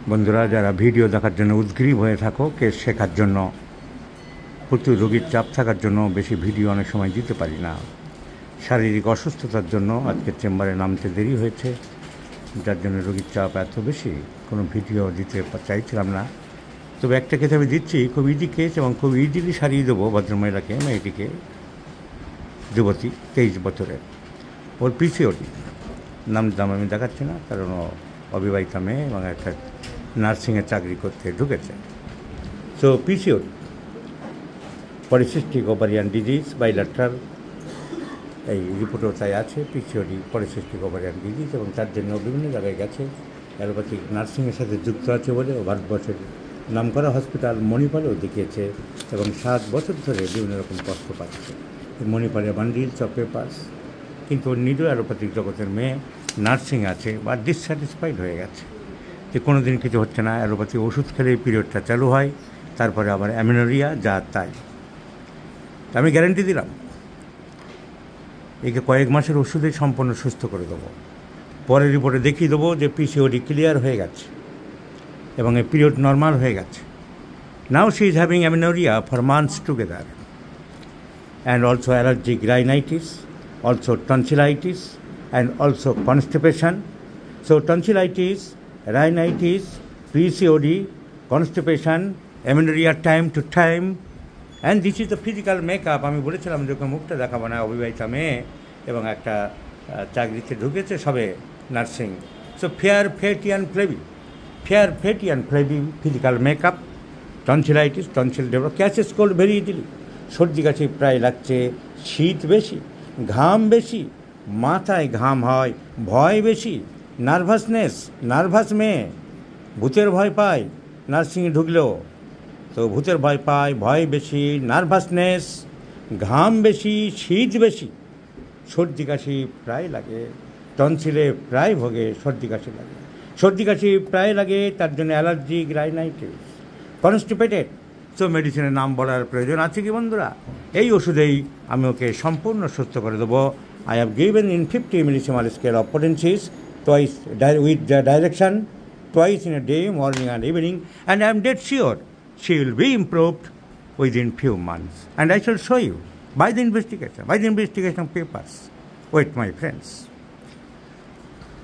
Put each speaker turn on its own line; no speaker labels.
বন্ধুরা, যারা ভিডিও দেখার জন্য উদ্গ্রীব হয়ে থাকো, কেস শেখার জন্য প্রচুর রোগীর চাপ থাকার জন্য বেশি ভিডিও অনেক সময় দিতে পারি না। শারীরিক অসুস্থতার জন্য আজকের চেম্বারে নামতে দেরি হয়েছে, যার জন্য রোগীর চাপ এত বেশি কোনো ভিডিও দিতে চাইছিলাম না। তবে একটা কেস আমি দিচ্ছি, খুব ইজি কেস এবং খুব ইজিলি সারিয়ে দেবো ভদ্রমহিলাকে, মেয়েটিকে, যুবতী 23 বছরের। ওর পিসিওডি নাম আমি দেখাচ্ছি না, কারণ ও অবিবাহিতা মেয়ে এবং একটা নার্সিংয়ে চাকরি করতে ঢুকেছে। So PCOD, polycystic ovarian disease bilateral, এই রিপোর্টও তাই আছে, পিসিওডি পলিসিস্টিক ওভারিয়ান ডিজিজ, এবং তার জন্য বিভিন্ন জায়গায় গেছে। অ্যালোপ্যাথিক নার্সিংয়ের সাথে যুক্ত আছে বলে ও ভারতবর্ষের নামকরা হসপিটাল মণিপালেও দেখিয়েছে এবং 7 বছর ধরে বিভিন্ন রকম কষ্ট পাচ্ছে। মণিপালের বান্ডিলস অফ পেপার্স, কিন্তু ওর নিজেও অ্যালোপ্যাথিক জগতের মেয়ে, নার্সিং আছে বা ডিসস্যাটিসফাইড হয়ে গেছে যে কোনো দিন কিছু হচ্ছে না। অ্যালোপ্যাথি ওষুধ খেলে পিরিয়ডটা চালু হয়, তারপরে আবার অ্যামেনোরিয়া, যা তাই। আমি গ্যারেন্টি দিলাম একে কয়েক মাসের ওষুধে সম্পূর্ণ সুস্থ করে দেবো। পরের রিপোর্টে দেখিয়ে দেবো যে পিসিওডি ক্লিয়ার হয়ে গেছে এবং এই পিরিয়ড নর্মাল হয়ে গেছে। Now she is having amenorrhoea for months together and also allergic rhinitis, also tonsillitis, and also constipation. So tonsillitis, rhinitis, PCOD, constipation, amenorrhea time to time, and this is the physical makeup. আমি বলেছিলাম যে মুখটা দেখাবো না, অবিবাহিতা মেয়ে এবং একটা চাকরিতে ঢুকেছে সবে, nursing. So fair fatty and flabby physical makeup, tonsillitis, tonsil develop, catches cold very easily, সর্দি কাশি প্রায় লাগছে, শীত বেশি, ঘাম বেশি, মাথায় ঘাম হয়, ভয় বেশি, নার্ভাস মেয়ে, ভূতের ভয় পায় নার্সিংয়ে ঢুকলেও। তো ভূতের ভয় পায়, ভয় বেশি, নার্ভাসনেস, ঘাম বেশি, শীত বেশি, সর্দি কাশি প্রায় লাগে, টনসিলে প্রায় ভোগে, সর্দি কাশি প্রায় লাগে, তার জন্য অ্যালার্জিক রাইনাইটিস, কনস্টিপেটেড। সো মেডিসিনের নাম বলার প্রয়োজন আছে কি বন্ধুরা? এই ওষুধেই আমি ওকে সম্পূর্ণ সুস্থ করে দেবো। I have given in 50 millesimal scale of potencies, twice with the direction, twice in a day, morning and evening, and I am dead sure she will be improved within few months. And I shall show you by the investigation papers. Wait, my friends.